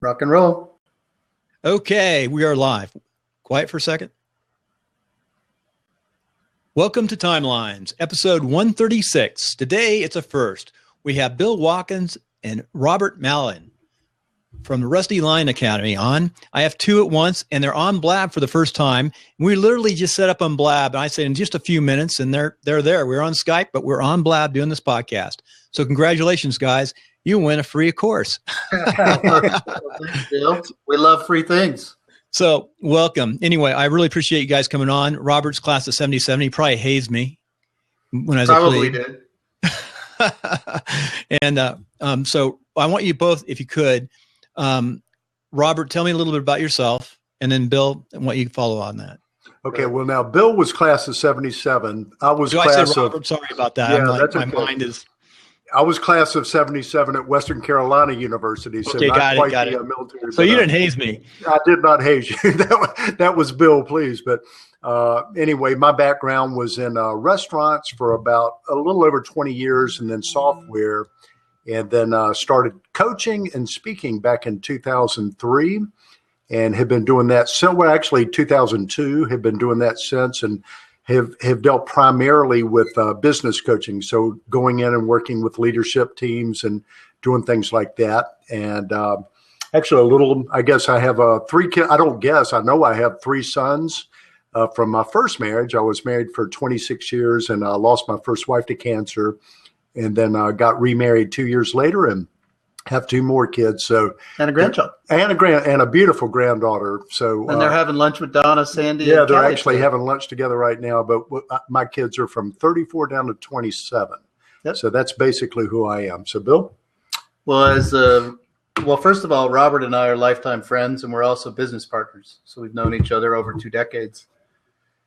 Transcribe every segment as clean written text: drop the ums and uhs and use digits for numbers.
Rock and roll. Okay, we are live. Quiet for a second. Welcome to Timelines, episode 136. Today, it's a first. We have Bill Watkins and Robert Mallon from the Rusty Line Academy on. I have two at once, and they're on Blab for the first time. We literally just set up on Blab, and I said in just a few minutes, and they're there. We're on Skype, but we're on Blab doing this podcast. So congratulations, guys. You win a free course. Thanks, Bill. We love free things. So welcome. Anyway, I really appreciate you guys coming on. Robert's class of 77. He probably hazed me when I was probably did. And so I want you both, if you could, Robert, tell me a little bit about yourself, and then Bill, I want you to follow on that. Okay, well, now Bill was class of 77. I was I say Robert? Sorry about that. Yeah, that's okay. My mind is. I was class of 77 at Western Carolina University. So okay, got it. Military, so you didn't haze me. I did not haze you. that was Bill, please. But anyway, my background was in restaurants for about a little over 20 years, and then software, and then started coaching and speaking back in 2003, and have been doing that since, well, actually 2002, have been doing that since, and have dealt primarily with business coaching. So going in and working with leadership teams and doing things like that. And actually I guess I have three kids. I know I have three sons from my first marriage. I was married for 26 years and I lost my first wife to cancer, and then got remarried 2 years later and have two more kids. So and a grandchild, and a beautiful granddaughter. So and they're having lunch with Donna, Sandy. Yeah, and they're Kelly actually today. having lunch together right now. But my kids are from 34 down to 27. Yep. So that's basically who I am. So Bill. Well, first of all, Robert and I are lifetime friends, and we're also business partners. So we've known each other over 2 decades,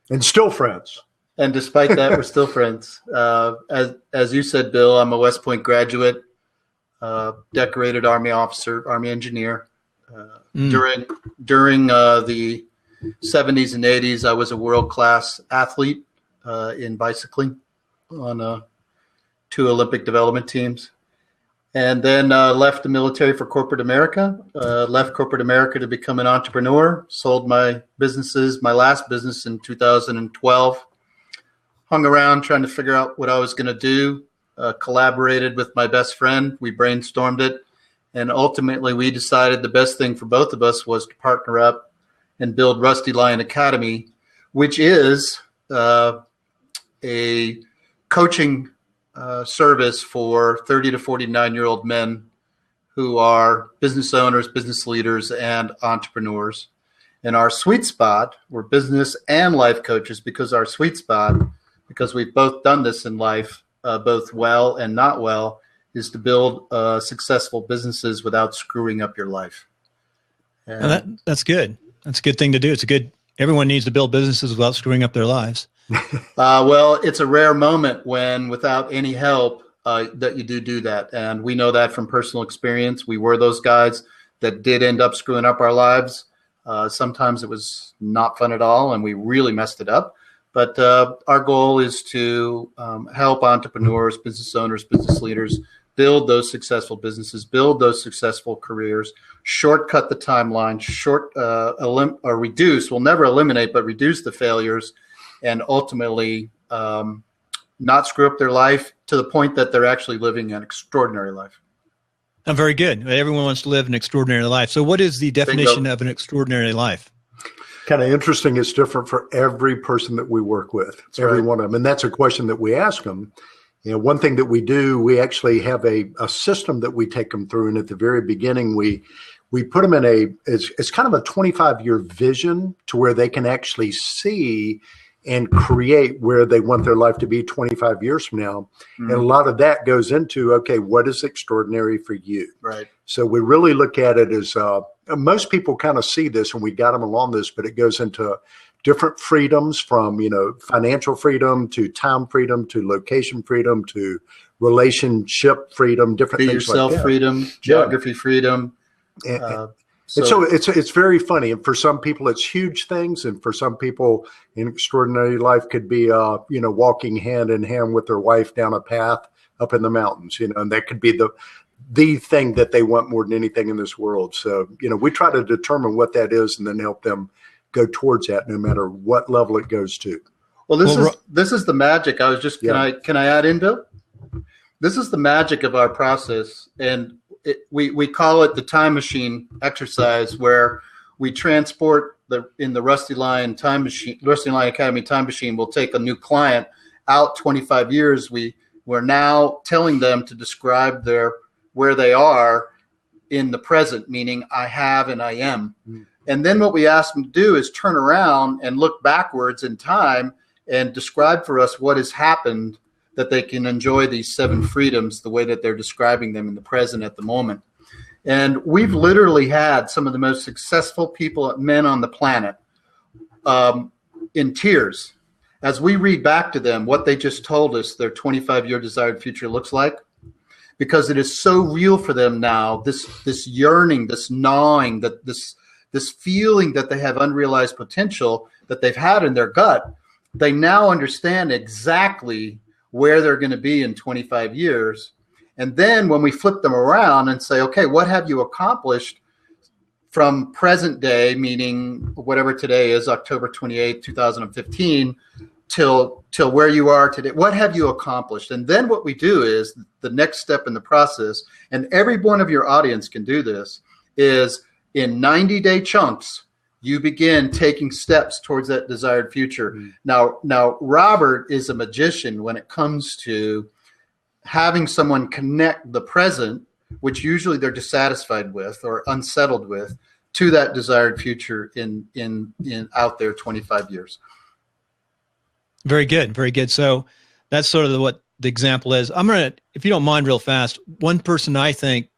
And still friends. and despite that, we're still friends. As you said, Bill, I'm a West Point graduate. Decorated Army officer, Army engineer. During the 70s and 80s, I was a world-class athlete in bicycling on 2 Olympic development teams. And then left the military for corporate America, left corporate America to become an entrepreneur, sold my last business in 2012, hung around trying to figure out what I was going to do. Collaborated with my best friend. We brainstormed it, and ultimately we decided the best thing for both of us was to partner up and build Rusty Line Academy, which is a coaching service for 30 to 49-year-old men who are business owners, business leaders, and entrepreneurs. And our sweet spot, we're business and life coaches because we've both done this in life, both well and not well, is to build successful businesses without screwing up your life. That's good. That's a good thing to do. Everyone needs to build businesses without screwing up their lives. Well, it's a rare moment when without any help that you do that. And we know that from personal experience. We were those guys that did end up screwing up our lives. Sometimes it was not fun at all, and we really messed it up. But our goal is to help entrepreneurs, business owners, business leaders build those successful businesses, build those successful careers, shortcut the timeline, reduce, we'll never eliminate, but reduce the failures, and ultimately not screw up their life to the point that they're actually living an extraordinary life. Very good. Everyone wants to live an extraordinary life. So what is the definition of an extraordinary life? Kind of interesting. It's different for every person that we work with, one of them. And that's a question that we ask them. One thing that we do, we actually have a system that we take them through. And at the very beginning, we put them in it's kind of a 25-year vision to where they can actually see and create where they want their life to be 25 years from now. Mm-hmm. And a lot of that goes into, okay, what is extraordinary for you? Right. So we really look at it as, most people kind of see this, and we got them along this, but it goes into different freedoms from, financial freedom to time freedom to location freedom to relationship freedom, different Be things yourself like that. Freedom, geography freedom. So it's very funny. And for some people, it's huge things. And for some people, an extraordinary life could be, walking hand in hand with their wife down a path up in the mountains, and that could be the thing that they want more than anything in this world. So, we try to determine what that is and then help them go towards that no matter what level it goes to. Well, this is the magic. I was just, can I add in, Bill? This is the magic of our process. And we call it the time machine exercise, where we transport in the Rusty Lion Academy time machine. We'll take a new client out 25 years. We're now telling them to describe where they are in the present, meaning I have and I am. Mm. And then what we ask them to do is turn around and look backwards in time and describe for us what has happened, that they can enjoy these 7 freedoms the way that they're describing them in the present at the moment. And we've literally had some of the most successful men on the planet in tears as we read back to them what they just told us their 25-year desired future looks like, because it is so real for them now, this yearning, this gnawing, this feeling that they have unrealized potential that they've had in their gut. They now understand exactly where they're going to be in 25 years. And then when we flip them around and say, okay, what have you accomplished from present day, meaning whatever today is, October 28, 2015, till where you are today, what have you accomplished? And then what we do is the next step in the process, and every one of your audience can do this, is in 90-day chunks, you begin taking steps towards that desired future. Mm. Now, Robert is a magician when it comes to having someone connect the present, which usually they're dissatisfied with or unsettled with, to that desired future in out there 25 years. Very good. Very good. So that's sort of what the example is. I'm going to, if you don't mind real fast, one person I think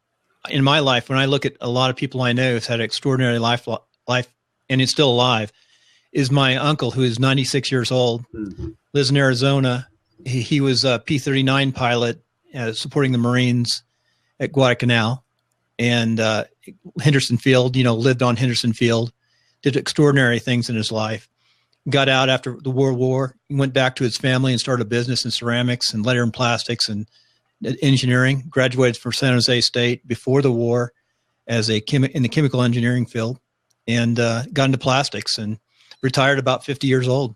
in my life, when I look at a lot of people I know who's had an extraordinary life and is still alive, is my uncle, who is 96 years old, lives in Arizona. He was a P-39 pilot supporting the Marines at Guadalcanal and Henderson Field, lived on Henderson Field, did extraordinary things in his life. Got out after the World War, went back to his family and started a business in ceramics and letter and plastics and engineering. Graduated from San Jose State before the war as in the chemical engineering field, and got into plastics and retired about 50 years old.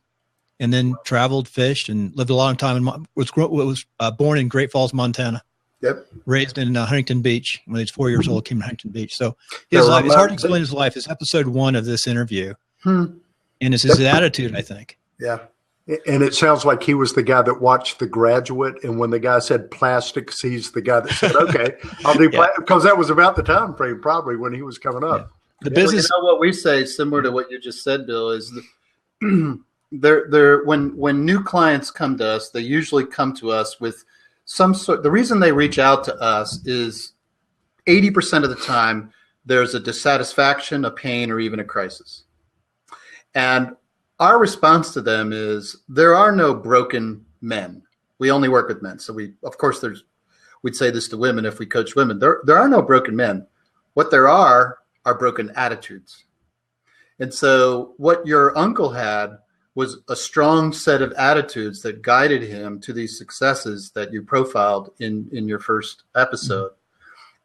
And then traveled, fished, and lived a long time. Was born in Great Falls, Montana. Yep. Raised in Huntington Beach. When he was 4 years old, came to Huntington Beach. So his life, it's hard to explain his life. It's episode 1 of this interview. And it's his attitude, I think. Yeah. And it sounds like he was the guy that watched The Graduate. And when the guy said plastics, he's the guy that said, okay, I'll do plastics. Because that was about the time frame probably when he was coming up. Yeah. The business. What we say, similar to what you just said, Bill, is when new clients come to us, they usually come to us with some sort. The reason they reach out to us is 80% of the time there's a dissatisfaction, a pain, or even a crisis. And our response to them is there are no broken men. We only work with men. So we'd say this to women if we coach women. There are no broken men. What there are broken attitudes. And so what your uncle had was a strong set of attitudes that guided him to these successes that you profiled in your first episode.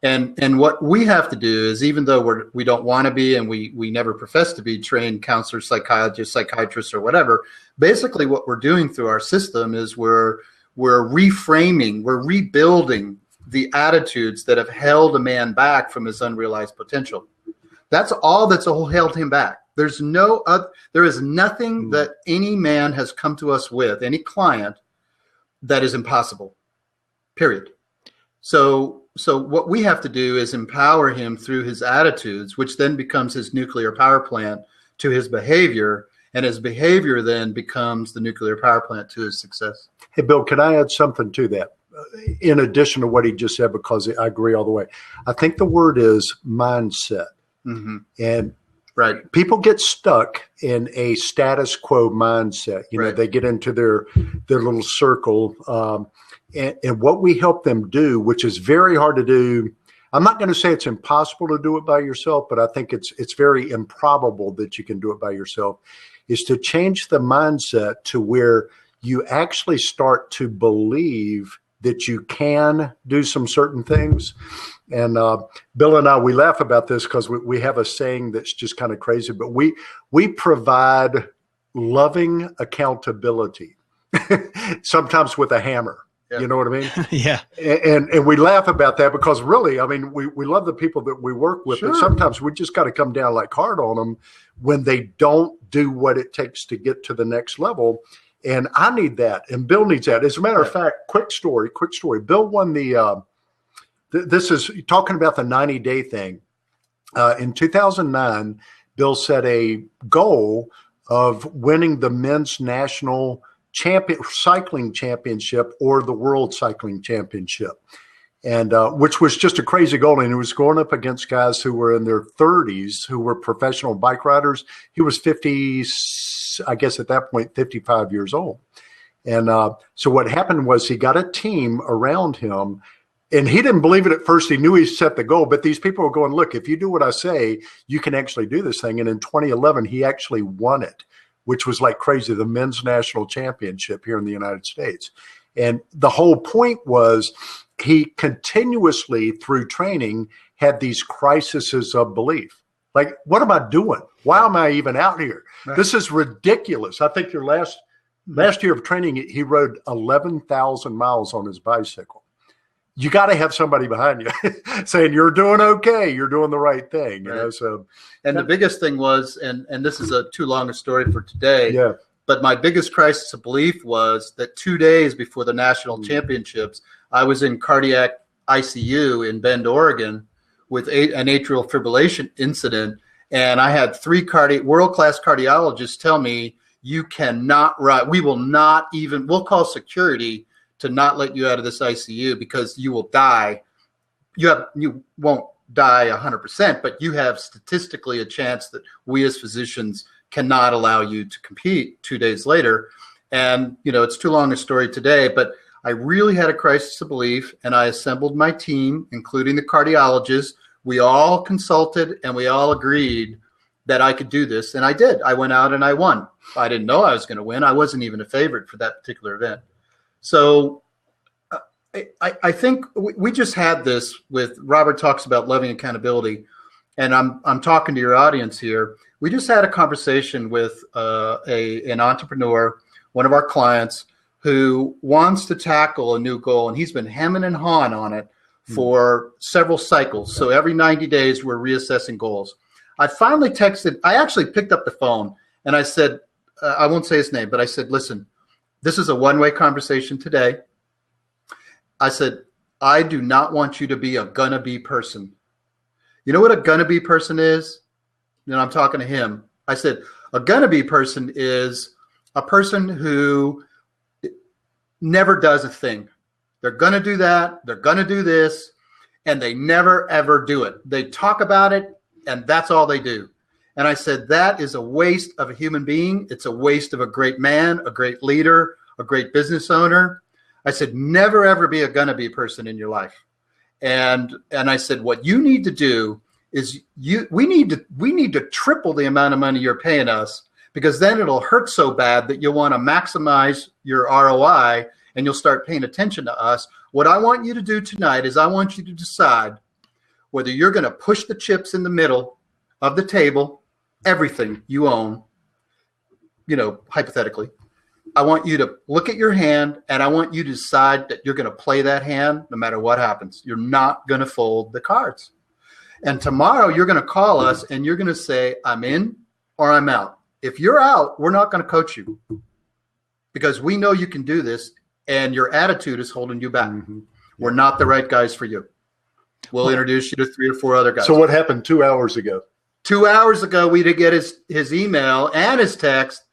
And what we have to do is, even though we don't want to be, and we never profess to be trained counselors, psychologists, psychiatrists, or whatever, basically what we're doing through our system is we're reframing, we're rebuilding the attitudes that have held a man back from his unrealized potential. That's all that's held him back. There is nothing that any man has come to us with, any client, that is impossible, period. So what we have to do is empower him through his attitudes, which then becomes his nuclear power plant to his behavior, and his behavior then becomes the nuclear power plant to his success. Hey, Bill, can I add something to that? In addition to what he just said, because I agree all the way. I think the word is mindset. Mm-hmm. And right, people get stuck in a status quo mindset. They get into their little circle. And what we help them do, which is very hard to do, I'm not going to say it's impossible to do it by yourself, but I think it's very improbable that you can do it by yourself, is to change the mindset to where you actually start to believe that you can do some certain things. And Bill and I, we laugh about this because we have a saying that's just kind of crazy, but we provide loving accountability, sometimes with a hammer. Yeah. You know what I mean? Yeah. And we laugh about that because really, I mean, we love the people that we work with, but sometimes we just got to come down like hard on them when they don't do what it takes to get to the next level. And I need that, and Bill needs that. As a matter of fact, quick story. Bill won the this is talking about the 90-day thing. In 2009, Bill set a goal of winning the men's national cycling championship or the world cycling championship, and which was just a crazy goal. And he was going up against guys who were in their 30s, who were professional bike riders. He was 50, I guess at that point, 55 years old. And so what happened was he got a team around him. And he didn't believe it at first. He knew he set the goal, but these people were going, look, if you do what I say, you can actually do this thing. And in 2011, he actually won it, which was like crazy, the men's national championship here in the United States. And the whole point was he continuously, through training, had these crises of belief. Like, what am I doing? Why am I even out here? Right. This is ridiculous. I think your last year of training, he rode 11,000 miles on his bicycle. You got to have somebody behind you saying you're doing okay, you're doing the right thing. You know, so. And the biggest thing was, and this is a too long a story for today, but my biggest crisis of belief was that 2 days before the national championships, I was in cardiac ICU in Bend, Oregon, with an atrial fibrillation incident, and I had 3 world-class cardiologists tell me, you cannot ride. We'll call security to not let you out of this ICU because you will die. You won't die 100%, but you have statistically a chance that we as physicians cannot allow you to compete 2 days later. And, it's too long a story today, but I really had a crisis of belief, and I assembled my team, including the cardiologist. We all consulted and we all agreed that I could do this. And I did. I went out and I won. I didn't know I was going to win. I wasn't even a favorite for that particular event. So I think we just had this with Robert talks about loving accountability, and I'm talking to your audience here. We just had a conversation with an entrepreneur, one of our clients, who wants to tackle a new goal, and he's been hemming and hawing on it for several cycles. So every 90 days, we're reassessing goals. I finally texted. I actually picked up the phone and I said, I won't say his name, but I said, listen, this is a one-way conversation today. I said, I do not want you to be a gonna be person. You know what a gonna be person is? And I'm talking to him. I said, a gonna be person is a person who never does a thing. They're gonna do that, they're gonna do this, and they never ever do it. They talk about it, and that's all they do. And I said, that is a waste of a human being. It's a waste of a great man, a great leader, a great business owner. I said, never, ever be a gonna be person in your life. And I said, what you need to do is we need to triple the amount of money you're paying us, because then it'll hurt so bad that you'll want to maximize your ROI and you'll start paying attention to us. What I want you to do tonight is I want you to decide whether you're going to push the chips in the middle of the table, everything you own, hypothetically. I want you to look at your hand, and I want you to decide that you're going to play that hand no matter what happens. You're not going to fold the cards. And tomorrow you're going to call us and you're going to say, I'm in or I'm out. If you're out, we're not going to coach you because we know you can do this and your attitude is holding you back. Mm-hmm. We're not the right guys for you. We'll introduce you to 3 or 4 other guys. So what happened 2 hours ago? 2 hours ago, we did get his email and his text.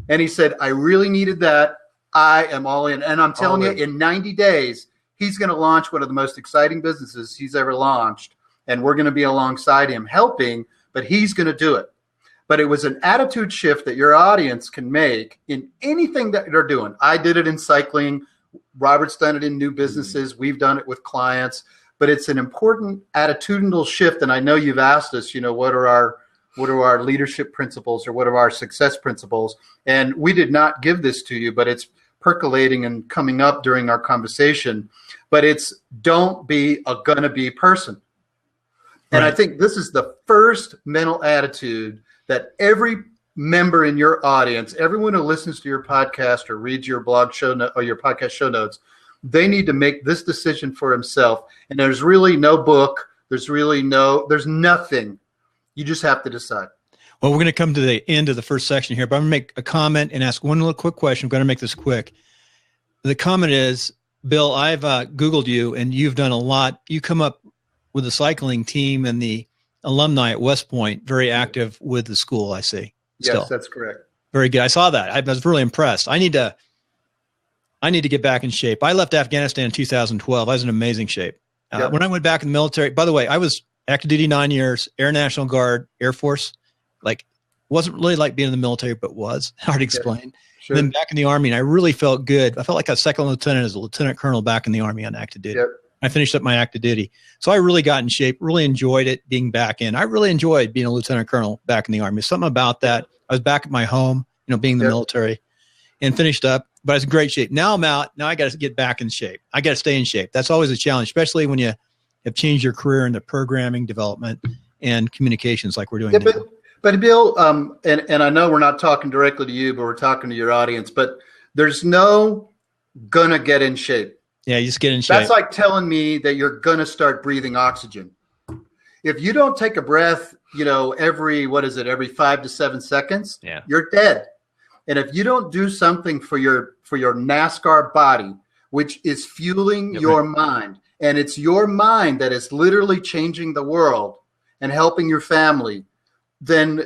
And he said, I really needed that. I am all in. And I'm telling you, in 90 days, he's going to launch one of the most exciting businesses he's ever launched. And we're going to be alongside him helping, but he's going to do it. But it was an attitude shift that your audience can make in anything that they're doing. I did it in cycling. Robert's done it in new businesses. We've done it with clients. But it's an important attitudinal shift. And I know you've asked us, what are our leadership principles or what are our success principles? And we did not give this to you, but it's percolating and coming up during our conversation, but it's don't be a gonna be person. And I think this is the first mental attitude that every member in your audience, everyone who listens to your podcast or reads your blog show or your podcast show notes, they need to make this decision for himself. And there's really no book. There's nothing. You just have to decide. Well, we're going to come to the end of the first section here, but I'm going to make a comment and ask one little quick question. I'm going to make this quick. The comment is, Bill, I've Googled you and you've done a lot. You come up with the cycling team and the alumni at West Point, very active with the school, I see. Still. Yes, that's correct. Very good. I saw that. I was really impressed. I need to get back in shape. I left Afghanistan in 2012. I was in amazing shape. When I went back in the military, by the way, I was active duty 9 years, Air National Guard, Air Force. Like, wasn't really like being in the military, but was hard to explain. Sure. And then back in the Army, and I really felt good. I felt like a second lieutenant as a lieutenant colonel back in the Army on active duty. Yep. I finished up my active duty. So I really got in shape, really enjoyed it being back in. I really enjoyed being a lieutenant colonel back in the Army. Something about that. I was back at my home, being in the military, and finished up, but I was in great shape. Now I'm out. Now I got to get back in shape. I got to stay in shape. That's always a challenge, especially when you have changed your career into programming, development, and communications like we're doing now. But Bill, and I know we're not talking directly to you, but we're talking to your audience, but there's no gonna get in shape. Yeah, you just get in shape. That's like telling me that you're gonna start breathing oxygen. If you don't take a breath, every 5 to 7 seconds, you're dead. And if you don't do something for your NASCAR body, which is fueling your mind, and it's your mind that is literally changing the world and helping your family, then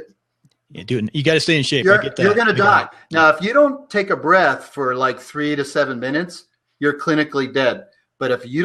you got to stay in shape. You're going to die. Now, if you don't take a breath for like 3 to 7 minutes, you're clinically dead. But if you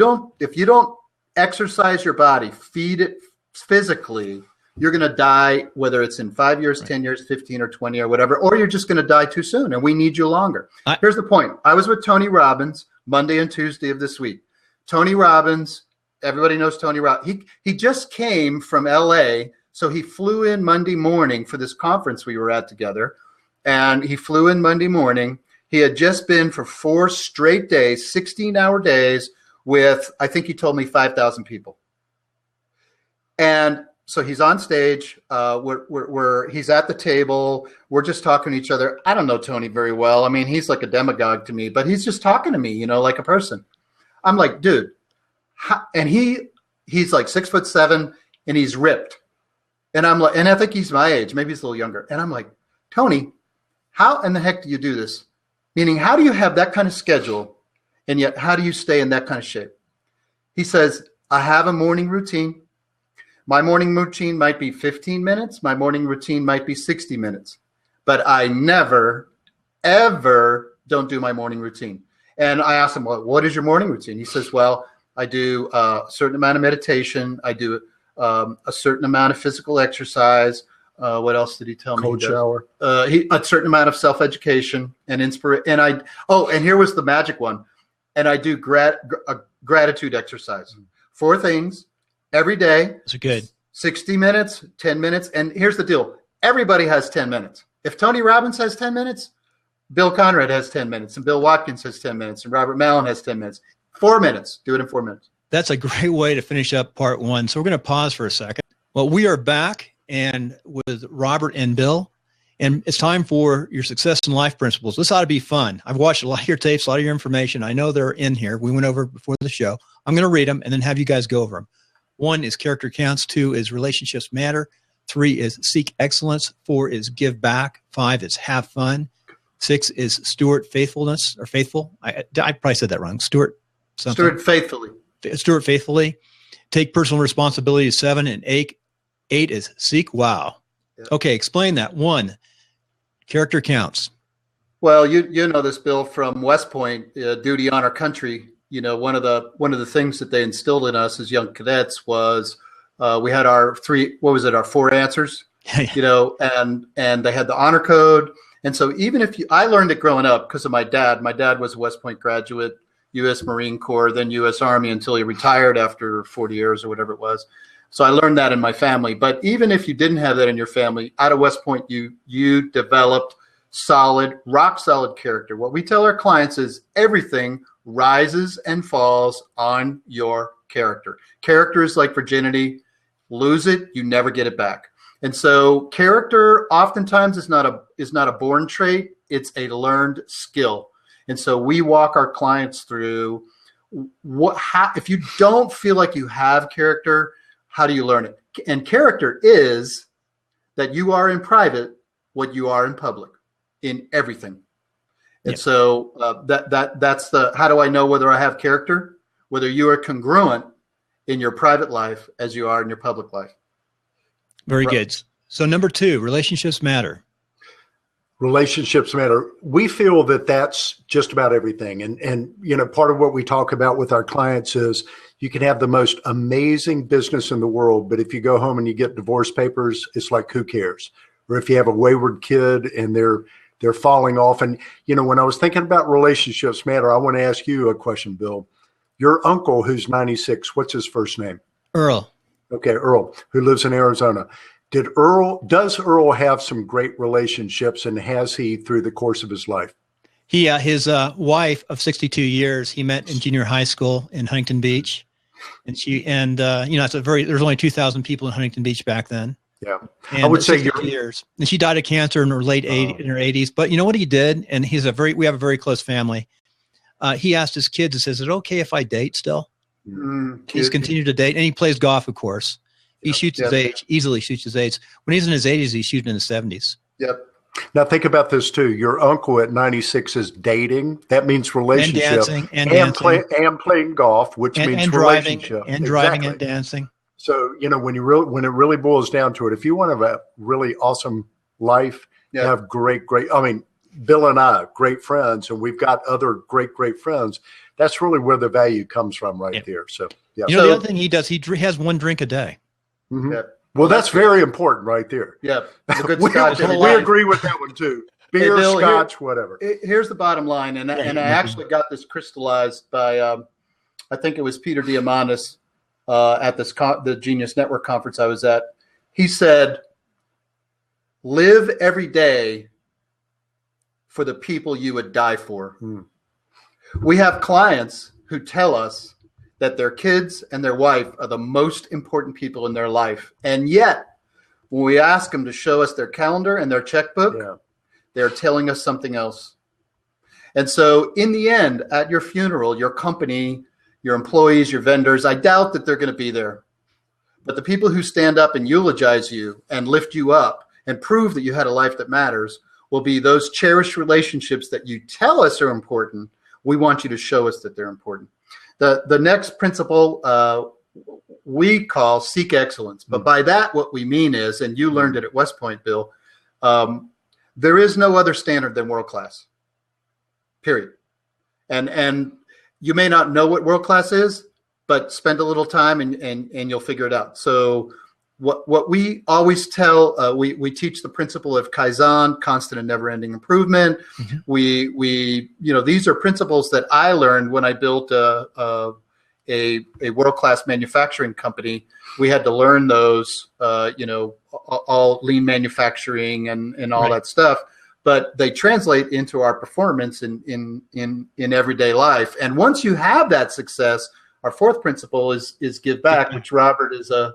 don't exercise your body, feed it physically, you're going to die, whether it's in 5 years, 10 years, 15 or 20 or whatever, or you're just going to die too soon. And we need you longer. Here's the point. I was with Tony Robbins Monday and Tuesday of this week. Tony Robbins, everybody knows Tony Robbins. He just came from LA. So he flew in Monday morning for this conference we were at together, and he flew in Monday morning. He had just been for 4 straight days, 16-hour days with, I think he told me 5,000 people. And so he's on stage. He's at the table. We're just talking to each other. I don't know Tony very well. I mean, he's like a demagogue to me, but he's just talking to me, like a person. I'm like, dude, and he's like 6'7" and he's ripped. And I'm like, and I think he's my age, maybe he's a little younger. And I'm like, Tony, how in the heck do you do this? Meaning, how do you have that kind of schedule, and yet how do you stay in that kind of shape? He says, I have a morning routine. My morning routine might be 15 minutes. My morning routine might be 60 minutes. But I never, ever don't do my morning routine. And I asked him, well, what is your morning routine? He says, well, I do a certain amount of meditation. I do a certain amount of physical exercise. What else did he tell me? Cold shower. A certain amount of self-education and inspiration. And here was the magic one. And I do gratitude exercise. 4 things every day. That's good. 60 minutes, 10 minutes. And here's the deal. Everybody has 10 minutes. If Tony Robbins has 10 minutes, Bill Conrad has 10 minutes, and Bill Watkins has 10 minutes, and Robert Mallon has 10 minutes. 4 minutes. Do it in 4 minutes. That's a great way to finish up part 1. So we're going to pause for a second. Well, we are back and with Robert and Bill, and it's time for your success in life principles. This ought to be fun. I've watched a lot of your tapes, a lot of your information. I know they're in here. We went over before the show. I'm going to read them and then have you guys go over them. 1 is character counts. 2 is relationships matter. 3 is seek excellence. 4 is give back. 5 is have fun. 6 is steward faithfulness or faithful. I probably said that wrong. Steward something. Steward faithfully. Steward faithfully. Take personal responsibility is 7, and 8 is seek wow. Yeah. Okay, explain that. 1, character counts. Well, you know this, Bill, from West Point, duty, honor, country. One of the things that they instilled in us as young cadets was we had our 4 answers, and they had the honor code. And so even if I learned it growing up because of my dad. My dad was a West Point graduate, U.S. Marine Corps, then U.S. Army until he retired after 40 years or whatever it was. So I learned that in my family. But even if you didn't have that in your family, out of West Point, you developed solid, rock solid character. What we tell our clients is everything rises and falls on your character. Character is like virginity. Lose it, you never get it back. And so character oftentimes is not a born trait, it's a learned skill. And so we walk our clients through if you don't feel like you have character, how do you learn it? And character is that you are in private what you are in public, in everything. And so that's the, how do I know whether I have character? Whether you are congruent in your private life as you are in your public life. Very good. So number 2, relationships matter. Relationships matter. We feel that that's just about everything. And you know, part of what we talk about with our clients is you can have the most amazing business in the world, but if you go home and you get divorce papers, it's like, who cares? Or if you have a wayward kid and they're falling off. And, you know, when I was thinking about relationships matter, I want to ask you a question, Bill. Your uncle, who's 96, what's his first name? Earl. Okay, Earl, who lives in Arizona. Does Earl have some great relationships, and has he through the course of his life? His wife of 62 years, he met in junior high school in Huntington Beach. And you know, there's only 2,000 people in Huntington Beach back then. Yeah. And I would say years. And she died of cancer in her in her 80s. But you know what he did? And we have a very close family. He asked his kids and says, is it okay if I date still? He's continued to date, and he plays golf, of course. He shoots his age, easily shoots his age. When he's in his 80s, he's shooting in his 70s. Yep. Now think about this too. Your uncle at 96 is dating. That means relationship. And dancing. And playing golf, which means relationship. And driving and dancing. So, you know, when it really boils down to it, if you want to have a really awesome life, you have great, I mean, Bill and I, great friends, and we've got other great friends. That's really where the value comes from there. So, yeah. You know, the other thing he does, he has 1 drink a day. Mm-hmm. Yeah. Well, that's very important right there. Yeah. We agree with that one too. Beer, Bill, scotch, whatever. Here's the bottom line. And I actually got this crystallized by, I think it was Peter Diamandis at the Genius Network conference I was at. He said, live every day for the people you would die for. We have clients who tell us that their kids and their wife are the most important people in their life. And yet, when we ask them to show us their calendar and their checkbook, they're telling us something else. And so in the end, at your funeral, your company, your employees, your vendors, I doubt that they're going to be there. But the people who stand up and eulogize you and lift you up and prove that you had a life that matters will be those cherished relationships that you tell us are important. We want you to show us that they're important. The next principle we call seek excellence. But by that, what we mean is, and you learned it at West Point, Bill, there is no other standard than world class, period. And you may not know what world class is, but spend a little time and you'll figure it out. So what we always tell, we teach the principle of Kaizen, constant and never-ending improvement. Mm-hmm. We these are principles that I learned when I built a world-class manufacturing company. We had to learn those, all lean manufacturing and all that stuff. But they translate into our performance in everyday life. And once you have that success, our 4th principle is give back, which Robert is a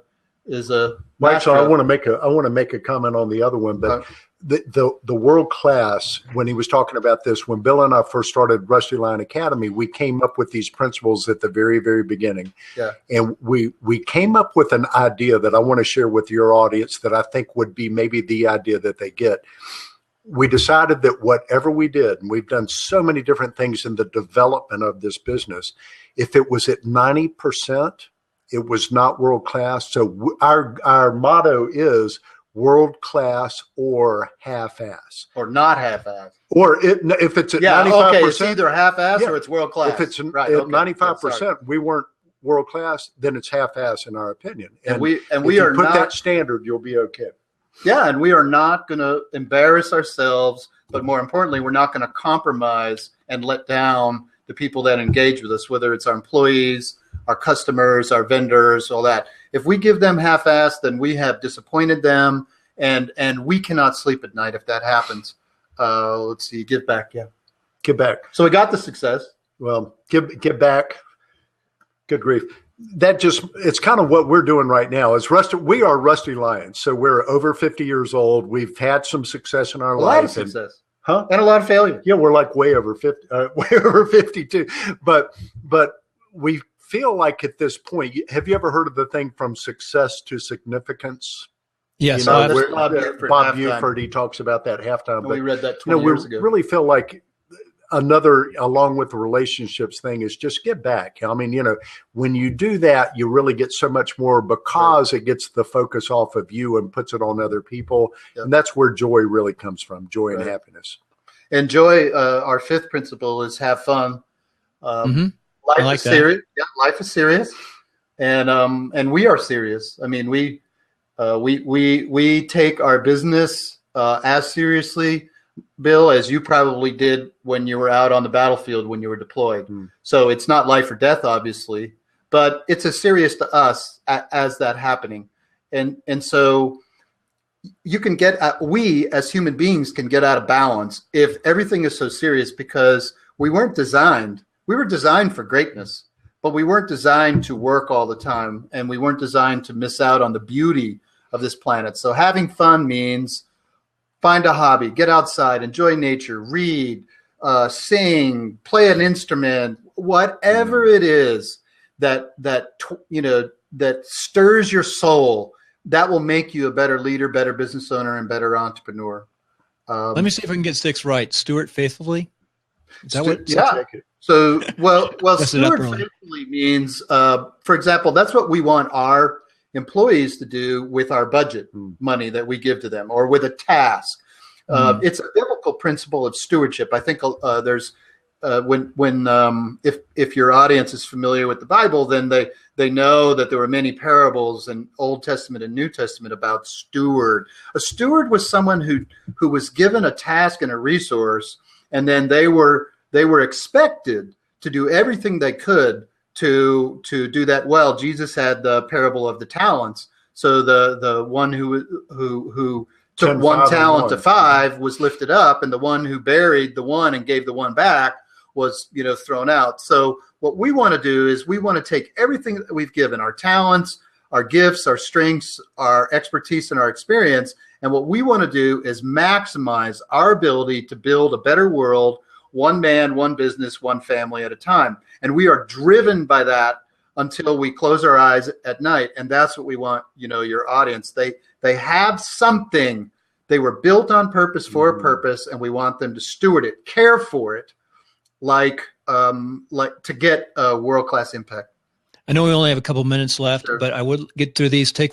Mike, so I want to make a comment on the other one, but the world class, when he was talking about this, when Bill and I first started Rusty Line Academy, we came up with these principles at the very, very beginning. Yeah. And we came up with an idea that I want to share with your audience that I think would be maybe the idea that they get. We decided that whatever we did, and we've done so many different things in the development of this business, if it was at 90%, it was not world class. So our motto is world class or half-ass. Or not half-ass. Or if it's at 95%. Okay, it's either half-ass or it's world class. If it's at 95%, we weren't world class, then it's half-ass in our opinion. And we are put that standard, you'll be okay. Yeah, and we are not going to embarrass ourselves, but more importantly, we're not going to compromise and let down the people that engage with us, whether it's our employees, our customers, our vendors, all that. If we give them half-assed, then we have disappointed them, and we cannot sleep at night if that happens. let's see, give back. Yeah. Give back. So we got the success. Well, give back. Good grief. It's kind of what we're doing right now. We are Rusty Lions. So we're over 50 years old. We've had some success in our life. A lot of success. And a lot of failure. Yeah, we're like way over 50, way over 52. But we feel like at this point, have you ever heard of the thing from success to significance? Yes, Bob Buford, he talks about that halftime. We read that 20 years ago. We really feel like another, along with the relationships thing, is just give back. I mean, when you do that, you really get so much more because it gets the focus off of you and puts it on other people. Yep. And that's where joy really comes from, joy and happiness. And joy, our fifth principle is have fun. Life is serious. Yeah, life is serious. And we are serious. I mean, we take our business as seriously, Bill, as you probably did when you were out on the battlefield when you were deployed. So it's not life or death, obviously, but it's as serious to us as that happening. And so you can we as human beings can get out of balance if everything is so serious, because we were designed for greatness, but we weren't designed to work all the time, and we weren't designed to miss out on the beauty of this planet. So having fun means find a hobby, get outside, enjoy nature, read, sing, play an instrument, whatever it is that stirs your soul. That will make you a better leader, better business owner, and better entrepreneur. Let me see if I can get six right. Steward faithfully. Is that what? Yeah. So, well, steward faithfully means, for example, that's what we want our employees to do with our budget money that we give to them, or with a task. It's a biblical principle of stewardship. I think there's if your audience is familiar with the Bible, then they know that there were many parables in Old Testament and New Testament about steward. A steward was someone who was given a task and a resource, and then they were expected to do everything they could to do that well. Jesus had the parable of the talents. So the one who took 1 talent to 5 was lifted up, and the one who buried the one and gave the one back was thrown out. So what we want to do is we want to take everything that we've given, our talents, our gifts, our strengths, our expertise, and our experience, and what we want to do is maximize our ability to build a better world, one man, one business, one family at a time. And we are driven by that until we close our eyes at night. And that's what we want, your audience. They have something. They were built on purpose for a purpose, and we want them to steward it, care for it, like to get a world-class impact. I know we only have a couple minutes left, but I would get through these. Take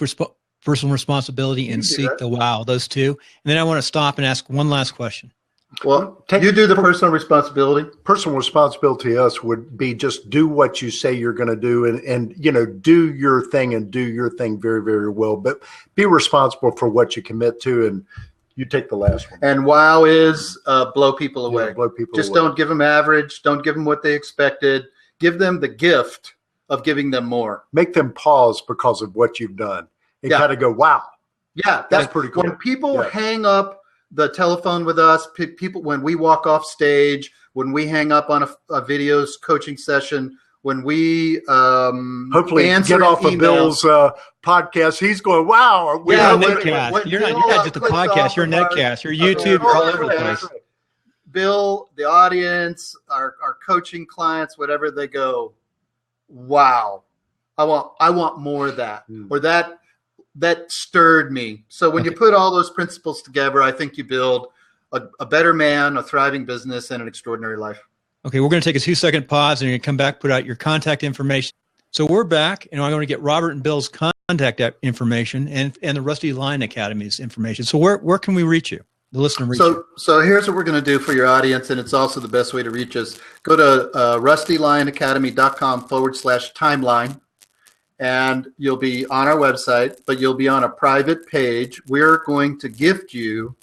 personal responsibility and seek the wow, those two. And then I want to stop and ask one last question. Well, you do the personal responsibility. Personal responsibility to us would be just do what you say you're going to do, and do your thing, and do your thing very, very well. But be responsible for what you commit to, and you take the last one. And wow is blow people away. Yeah, blow people just away. Don't give them average. Don't give them what they expected. Give them the gift of giving them more. Make them pause because of what you've done and kind of go, wow. Yeah, that's pretty cool. When people hang up the telephone with us, people, when we walk off stage, when we hang up on a videos coaching session, when we hopefully get off of Bill's podcast, he's going, wow. Netcast. You're not just a podcast, you're Netcast, you're YouTube, you're all over the place. Bill, the audience, our coaching clients, whatever, they go, wow, I want more of that, or that stirred me. So when you put all those principles together, I think you build a better man, a thriving business, and an extraordinary life. Okay, we're going to take a 2-second pause, and you're going to come back, put out your contact information. So we're back, and I'm going to get Robert and Bill's contact information and the Rusty Lion Academy's information. So where can we reach you, the listener reach you? So here's what we're going to do for your audience, and it's also the best way to reach us. Go to rustylionacademy.com/timeline. And you'll be on our website, but you'll be on a private page. We're going to gift you,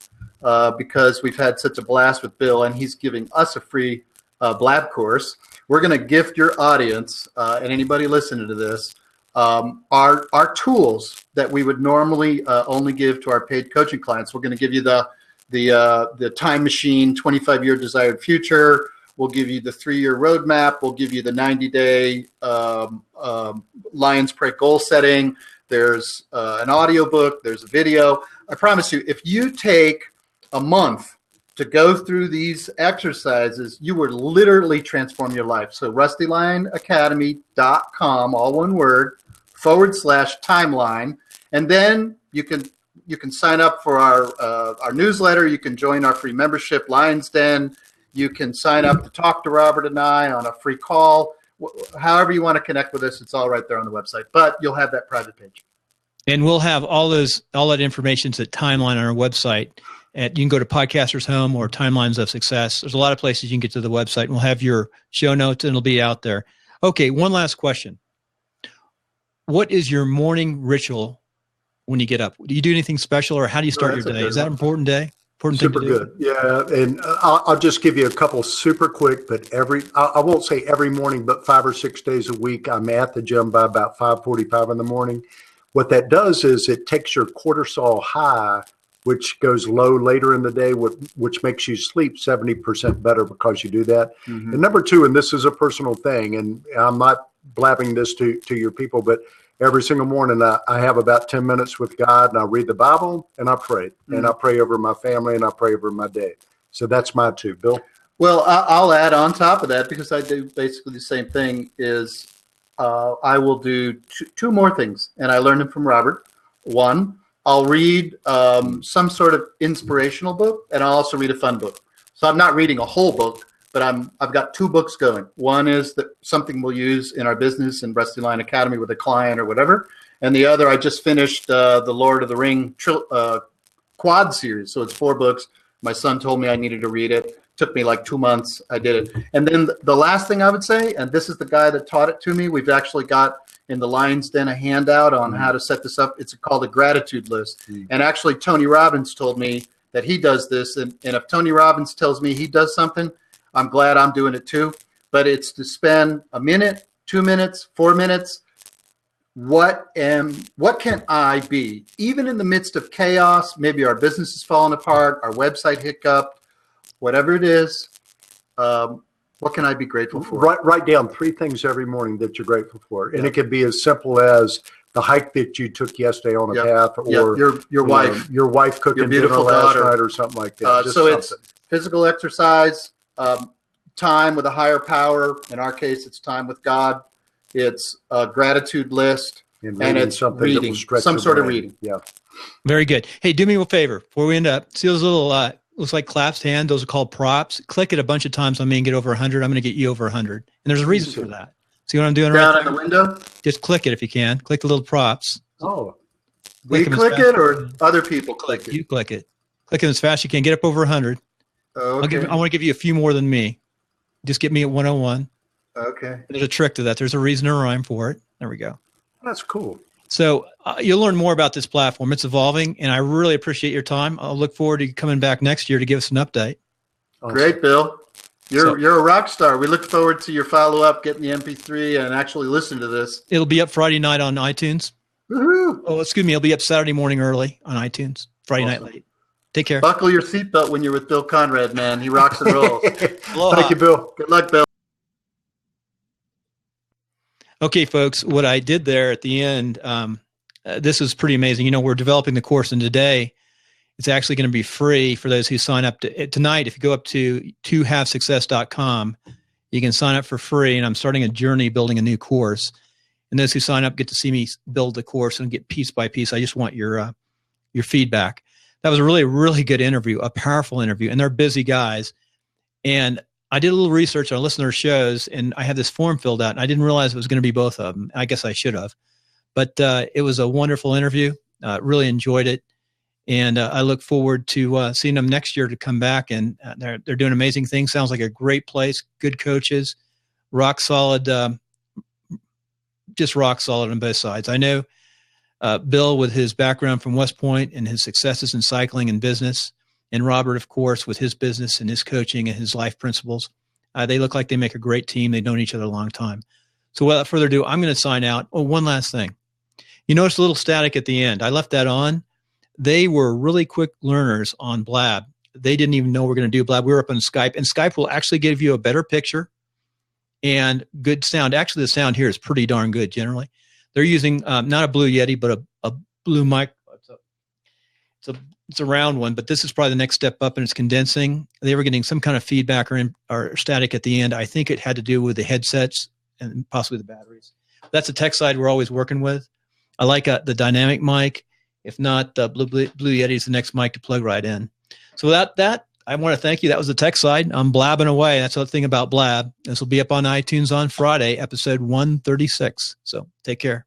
because we've had such a blast with Bill, and he's giving us a free blab course. We're going to gift your audience and anybody listening to this our tools that we would normally only give to our paid coaching clients. We're going to give you the the time machine, 25-year desired future. We'll give you the 3-year roadmap. We'll give you the 90-day Lions Prey goal setting. There's an audiobook. There's a video. I promise you, if you take a month to go through these exercises, you would literally transform your life. So rustylionacademy.com, all one word, /timeline. And then you can sign up for our newsletter. You can join our free membership, Lions Den. You can sign up to talk to Robert and I on a free call. However you want to connect with us, it's all right there on the website. But you'll have that private page. And we'll have all that information to Timeline on our website. You can go to Podcaster's Home or Timelines of Success. There's a lot of places you can get to the website. And we'll have your show notes, and it'll be out there. Okay, one last question. What is your morning ritual when you get up? Do you do anything special, or how do you start your day? Is that an important day? Super good. Yeah. And I'll just give you a couple super quick, but I won't say every morning, but 5 or 6 days a week, I'm at the gym by about 5:45 in the morning. What that does is it takes your cortisol high, which goes low later in the day, which makes you sleep 70% better because you do that. Mm-hmm. And number 2, and this is a personal thing, and I'm not blabbing this to your people, but every single morning I have about 10 minutes with God, and I read the Bible and I pray. Mm-hmm. And I pray over my family and I pray over my day. So that's my 2. Bill? Well, I'll add on top of that, because I do basically the same thing, is I will do 2 more things, and I learned them from Robert. 1, I'll read some sort of inspirational book, and I'll also read a fun book. So I'm not reading a whole book, but I've got 2 books going. One is something we'll use in our business in Rusty Lion Academy with a client or whatever. And the other, I just finished the Lord of the Ring quad series. So it's 4 books. My son told me I needed to read it. Took me like 2 months. I did it. And then the last thing I would say, and this is the guy that taught it to me, we've actually got in the Lions Den a handout on how to set this up. It's called a gratitude list. And actually, Tony Robbins told me that he does this. And if Tony Robbins tells me he does something, I'm glad I'm doing it too. But it's to spend a minute, 2 minutes, 4 minutes. What can I be? Even in the midst of chaos, maybe our business is falling apart, our website hiccuped, whatever it is, what can I be grateful for? Write down 3 things every morning that you're grateful for. And it could be as simple as the hike that you took yesterday on a path, or your wife. Your wife cooking dinner last night or something like that. It's physical exercise, time with a higher power. In our case, it's time with God. It's a gratitude list, and it's reading, some sort of reading. Yeah. Very good. Hey, do me a favor before we end up. See those little looks like clasped hand. Those are called props. Click it a bunch of times on me and get over 100. I'm going to get you over 100. And there's a reason for that. See what I'm doing down in the window? Just click it if you can. Click the little props. Oh. We click it, or other people click it? You click it. Click it as fast as you can. Get up over 100. Okay. I want to give you a few more than me. Just get me at 101. Okay. There's a trick to that. There's a reason or rhyme for it. There we go. That's cool. So you'll learn more about this platform. It's evolving, and I really appreciate your time. I'll look forward to you coming back next year to give us an update. Awesome. Great, Bill. You're a rock star. We look forward to your follow-up, getting the MP3, and actually listen to this. It'll be up Friday night on iTunes. Woo-hoo. Oh, excuse me. It'll be up Saturday morning early on iTunes. Friday night late. Take care. Buckle your seatbelt when you're with Bill Conrad, man. He rocks and rolls. Thank you, Bill. Good luck, Bill. Okay, folks, what I did there at the end, this is pretty amazing. You know, we're developing the course, and today it's actually going to be free for those who sign up tonight. If you go up to tohavesuccess.com, you can sign up for free, and I'm starting a journey building a new course. And those who sign up get to see me build the course and get piece by piece. I just want your feedback. That was a really, really good interview, a powerful interview, and they're busy guys. And I did a little research on listener shows, and I had this form filled out, and I didn't realize it was going to be both of them. I guess I should have. But it was a wonderful interview. Really enjoyed it. And I look forward to seeing them next year to come back. And they're doing amazing things. Sounds like a great place, good coaches, rock solid, just rock solid on both sides. I know Bill, with his background from West Point and his successes in cycling and business, and Robert, of course, with his business and his coaching and his life principles. They look like they make a great team. They've known each other a long time. So without further ado, I'm going to sign out. Oh, one last thing. You notice a little static at the end. I left that on. They were really quick learners on Blab. They didn't even know we're going to do Blab. We were up on Skype, and Skype will actually give you a better picture and good sound. Actually, the sound here is pretty darn good generally. They're using not a Blue Yeti, but a Blue mic. It's a round one, but this is probably the next step up, and it's condensing. They were getting some kind of feedback or static at the end. I think it had to do with the headsets and possibly the batteries. That's the tech side we're always working with. I like the dynamic mic. If not, Blue Yeti is the next mic to plug right in. So without that, I want to thank you. That was the tech side. I'm blabbing away. That's the thing about Blab. This will be up on iTunes on Friday, episode 136. So take care.